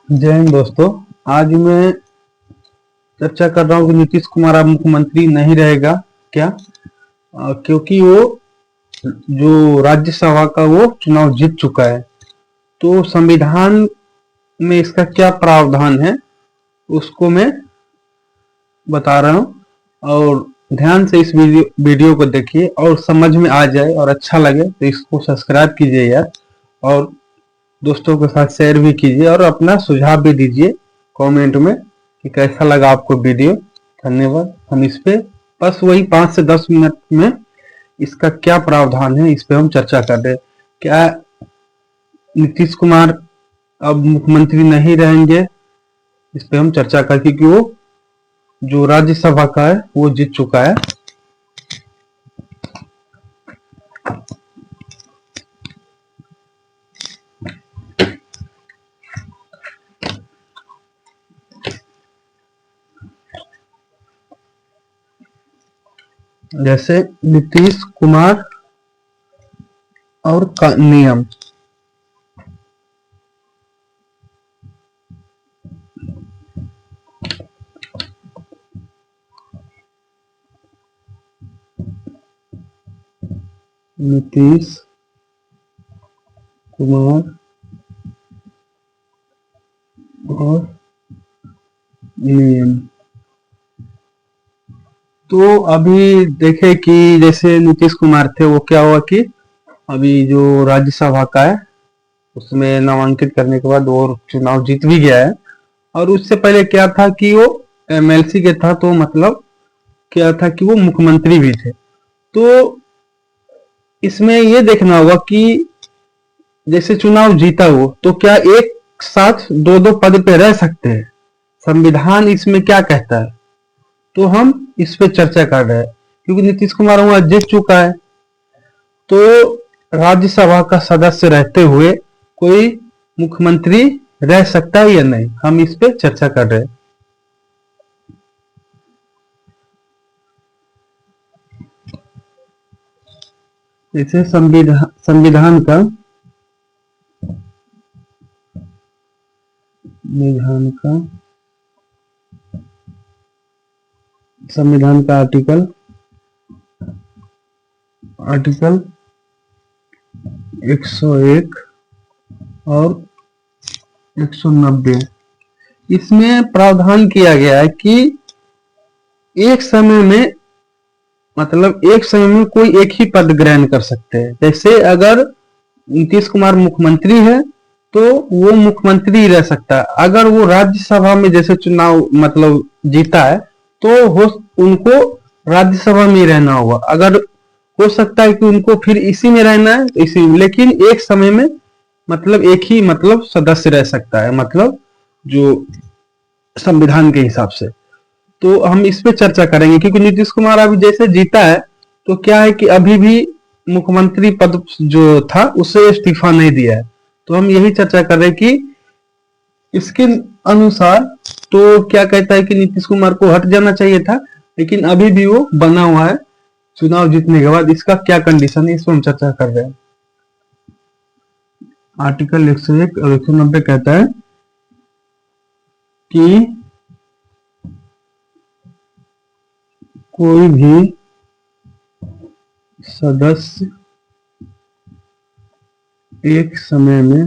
जय हिंद दोस्तों। आज मैं चर्चा कर रहा हूँ कि नीतीश कुमार अब मुख्यमंत्री नहीं रहेगा क्या। क्योंकि वो जो राज्यसभा का वो चुनाव जीत चुका है। तो संविधान में इसका क्या प्रावधान है उसको मैं बता रहा हूँ, और ध्यान से इस वीडियो को देखिए और समझ में आ जाए और अच्छा लगे तो इसको सब्सक्राइब कीजिए यार, और दोस्तों के साथ शेयर भी कीजिए और अपना सुझाव भी दीजिए कमेंट में कि कैसा लगा आपको वीडियो। धन्यवाद। हम इस पे बस वही 5 से 10 मिनट में इसका क्या प्रावधान है इस पे हम चर्चा कर रहे हैं। क्या नीतीश कुमार अब मुख्यमंत्री नहीं रहेंगे, इस पे हम चर्चा कर, क्योंकि वो जो राज्यसभा का है वो जीत चुका है। जैसे नीतीश कुमार और नियम, नीतीश कुमार और नियम। तो अभी देखे कि जैसे नीतीश कुमार थे, वो क्या हुआ कि अभी जो राज्यसभा का है उसमें नामांकित करने के बाद वो चुनाव जीत भी गया है। और उससे पहले क्या था कि वो एमएलसी के था, तो मतलब क्या था कि वो मुख्यमंत्री भी थे। तो इसमें ये देखना होगा कि जैसे चुनाव जीता वो तो क्या एक साथ दो दो पद पे रह सकते हैं, संविधान इसमें क्या कहता है। तो हम इस पे चर्चा कर रहे हैं क्योंकि नीतीश कुमार वहां जीत चुका है। तो राज्यसभा का सदस्य रहते हुए कोई मुख्यमंत्री रह सकता है या नहीं, हम इस पे चर्चा कर रहे हैं। जैसे संविधान का संविधान का संविधान का आर्टिकल 101 और 190, इसमें प्रावधान किया गया है कि एक समय में, मतलब एक समय में कोई एक ही पद ग्रहण कर सकते हैं। जैसे अगर नीतीश कुमार मुख्यमंत्री है तो वो मुख्यमंत्री ही रह सकता है। अगर वो राज्यसभा में जैसे चुनाव मतलब जीता है तो हो उनको राज्यसभा में ही रहना होगा। अगर हो सकता है कि उनको फिर इसी में रहना है इसी में, लेकिन एक समय में मतलब एक ही मतलब सदस्य रह सकता है, मतलब जो संविधान के हिसाब से। तो हम इस पे चर्चा करेंगे क्योंकि नीतीश कुमार अभी जैसे जीता है तो क्या है कि अभी भी मुख्यमंत्री पद जो था उसे इस्तीफा नहीं दिया है। तो हम यही चर्चा कर रहे हैं कि इसके अनुसार तो क्या कहता है कि नीतीश कुमार को हट जाना चाहिए था, लेकिन अभी भी वो बना हुआ है चुनाव जीतने के बाद। इसका क्या कंडीशन है इस पर हम चर्चा कर रहे हैं। आर्टिकल 101 और 190 कहता है कि कोई भी सदस्य एक समय में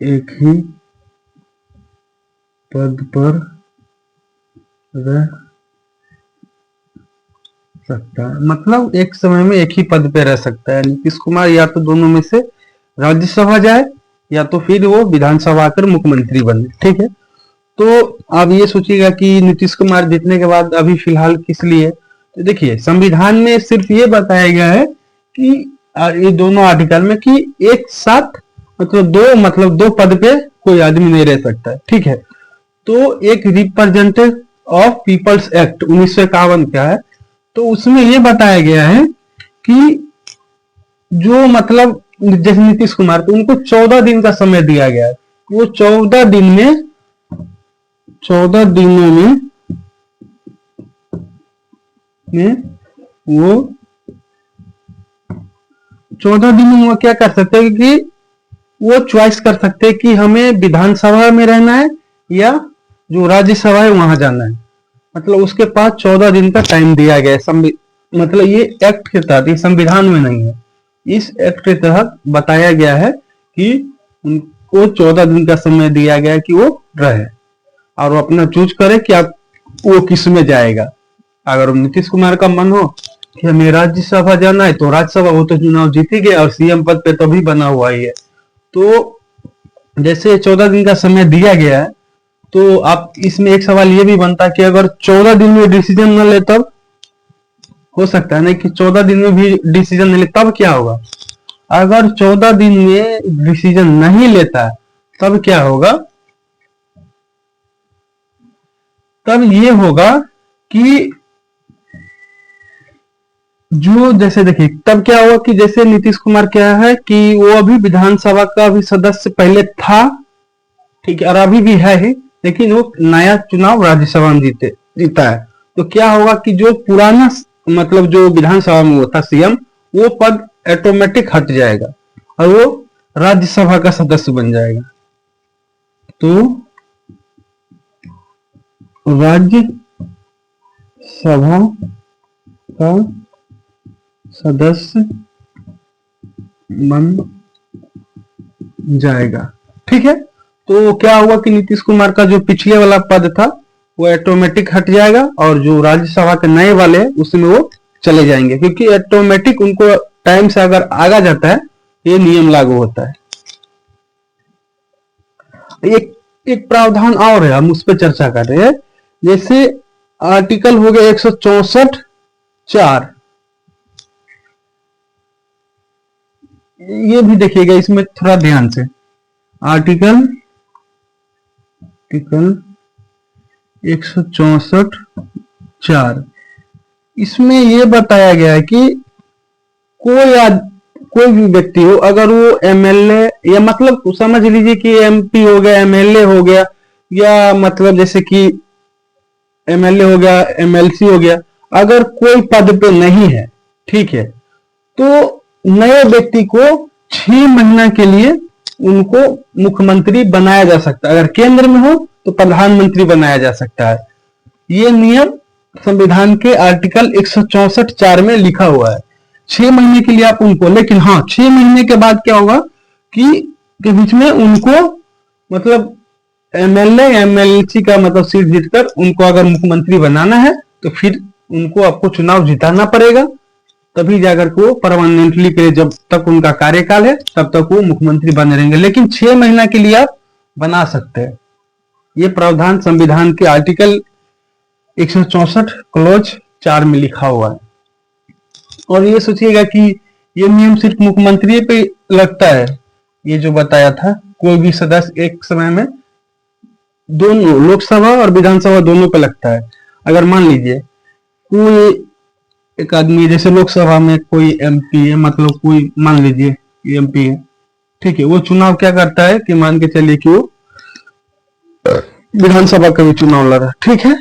एक ही पद पर रह सकता है, मतलब एक समय में एक ही पद पे रह सकता है। नीतीश कुमार या तो दोनों में से राज्यसभा जाए या तो फिर वो विधानसभा आकर मुख्यमंत्री बने। ठीक है। तो आप ये सोचिएगा कि नीतीश कुमार जीतने के बाद अभी फिलहाल किस लिए, तो देखिए संविधान में सिर्फ ये बताया गया है कि ये दोनों आर्टिकल में कि एक साथ मतलब दो पद पे कोई आदमी नहीं रह सकता है। ठीक है। तो एक रिप्रेजेंटेटिव ऑफ पीपल्स एक्ट 1951 का है, तो उसमें ये बताया गया है कि जो मतलब जैसे नीतीश कुमार को उनको 14 दिन का समय दिया गया है। वो 14 दिनों में वो 14 दिन में वो क्या कर सकते हैं कि वो चॉइस कर सकते हैं कि हमें विधानसभा में रहना है या जो राज्यसभा है वहां जाना है। मतलब उसके पास 14 दिन का टाइम दिया गया है। मतलब ये एक्ट के तहत, ये संविधान में नहीं है, इस एक्ट के तहत बताया गया है कि उनको 14 दिन का समय दिया गया है कि वो रहे और वो अपना चूज करे कि आप वो किस में जाएगा। अगर नीतीश कुमार का मन हो कि हमें राज्यसभा जाना है तो राज्यसभा, वो तो चुनाव जीत ही गया और सीएम पद पे तो भी बना हुआ ही है। तो जैसे 14 दिन का समय दिया गया है, तो आप इसमें एक सवाल ये भी बनता है कि अगर 14 दिन में डिसीजन न ले तब, हो सकता है ना कि 14 दिन में भी डिसीजन नहीं ले तब क्या होगा। अगर 14 दिन में डिसीजन नहीं लेता तब क्या होगा, तब ये होगा कि जो जैसे देखिए तब क्या हुआ कि जैसे नीतीश कुमार क्या है कि वो अभी विधानसभा का भी सदस्य पहले था, ठीक है, और अभी भी है ही, लेकिन वो नया चुनाव राज्यसभा में जीता है। तो क्या होगा कि जो पुराना मतलब जो विधानसभा में वो था सीएम, वो पद ऑटोमेटिक हट जाएगा और वो राज्यसभा का सदस्य बन जाएगा। तो राज्यसभा का सदस्य बन जाएगा, ठीक है। तो क्या हुआ कि नीतीश कुमार का जो पिछले वाला पद था वो ऑटोमेटिक हट जाएगा और जो राज्यसभा के नए वाले हैं उसमें वो चले जाएंगे, क्योंकि ऑटोमेटिक उनको टाइम से अगर आगा जाता है ये नियम लागू होता है। एक एक प्रावधान और है, हम उस पर चर्चा कर रहे हैं। जैसे आर्टिकल हो गया 164(4), ये भी देखिएगा इसमें थोड़ा ध्यान से। आर्टिकल 164(4), इसमें ये बताया गया है कि कोई भी व्यक्ति हो, अगर वो एमएलए या मतलब समझ लीजिए कि एमपी हो गया, एमएलए हो गया, या मतलब जैसे कि एमएलए हो गया, एमएलसी हो गया, अगर कोई पद पे नहीं है, ठीक है, तो नए व्यक्ति को 6 महीना के लिए उनको मुख्यमंत्री बनाया जा सकता है। अगर केंद्र में हो तो प्रधानमंत्री बनाया जा सकता है। ये नियम संविधान के आर्टिकल 164(4) में लिखा हुआ है। 6 महीने के लिए आप उनको, लेकिन हाँ 6 महीने के बाद क्या होगा कि के बीच में उनको मतलब एमएलए एमएलसी का मतलब सीट जीतकर उनको अगर मुख्यमंत्री बनाना है तो फिर उनको आपको चुनाव जिताना पड़ेगा, तभी जाकर के वो परमानेंटली के जब तक उनका कार्यकाल है तब तक वो मुख्यमंत्री बने रहेंगे। लेकिन 6 महीना के लिए आप बना सकते हैं। ये प्रावधान संविधान के आर्टिकल 164(4) में लिखा हुआ है। और ये सोचिएगा कि ये नियम सिर्फ मुख्यमंत्री पे लगता है, ये जो बताया था, कोई भी सदस्य एक समय में दोनों लोकसभा और विधानसभा दोनों पे लगता है। अगर मान लीजिए कोई एक आदमी, जैसे लोकसभा में कोई एमपी है, मतलब कोई मान लीजिए एमपी है, ठीक है, वो चुनाव क्या करता है कि मान के चलिए कि वो विधानसभा का भी चुनाव लड़ा, ठीक है,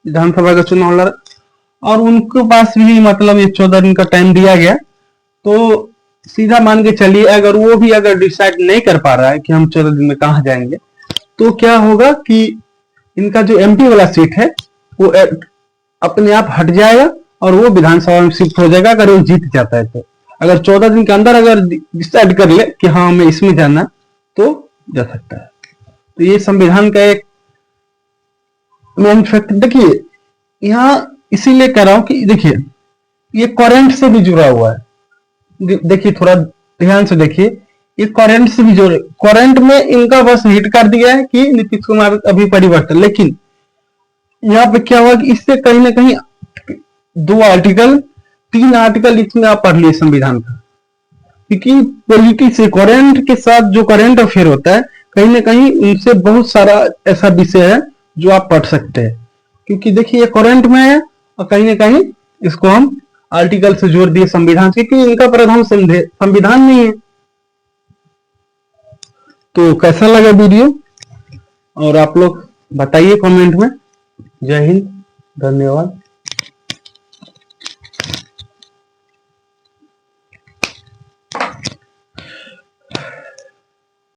विधानसभा का चुनाव लड़ा और उनके पास भी मतलब ये 14 दिन का टाइम दिया गया। तो सीधा मान के चलिए अगर वो भी अगर डिसाइड नहीं कर पा रहा है कि हम 14 दिन में कहाँ जाएंगे, तो क्या होगा कि इनका जो एमपी वाला सीट है वो अपने आप हट जाएगा और वो विधानसभा में शिफ्ट हो जाएगा अगर वो जीत जाता है। तो अगर 14 दिन के अंदर अगर डिसाइड कर ले कि हाँ हमें इसमें जाना तो जा सकता है। तो ये संविधान का एक मेन फैक्ट। देखिए यहाँ इसीलिए कह रहा हूं कि देखिए ये करंट से भी जुड़ा हुआ है। देखिए थोड़ा ध्यान से देखिए, ये करंट से भी जुड़े, करंट में इनका बस हिट कर दिया है कि नीतीश कुमार अभी परिवर्तन, लेकिन यहाँ पे क्या हुआ कि इससे कहीं ना कहीं 2 आर्टिकल 3 आर्टिकल इसमें आप पढ़ लिए संविधान का, क्योंकि पॉलिटिक्स से करंट के साथ जो करंट अफेयर होता है कहीं ना कहीं उनसे बहुत सारा ऐसा विषय है जो आप पढ़ सकते हैं। क्योंकि देखिए ये करंट में है और कहीं ना कहीं इसको हम आर्टिकल से जोड़ दिए संविधान से, क्योंकि इनका प्रधान संविधान नहीं है। तो कैसा लगा वीडियो और आप लोग बताइए कमेंट में। जय हिंद, धन्यवाद।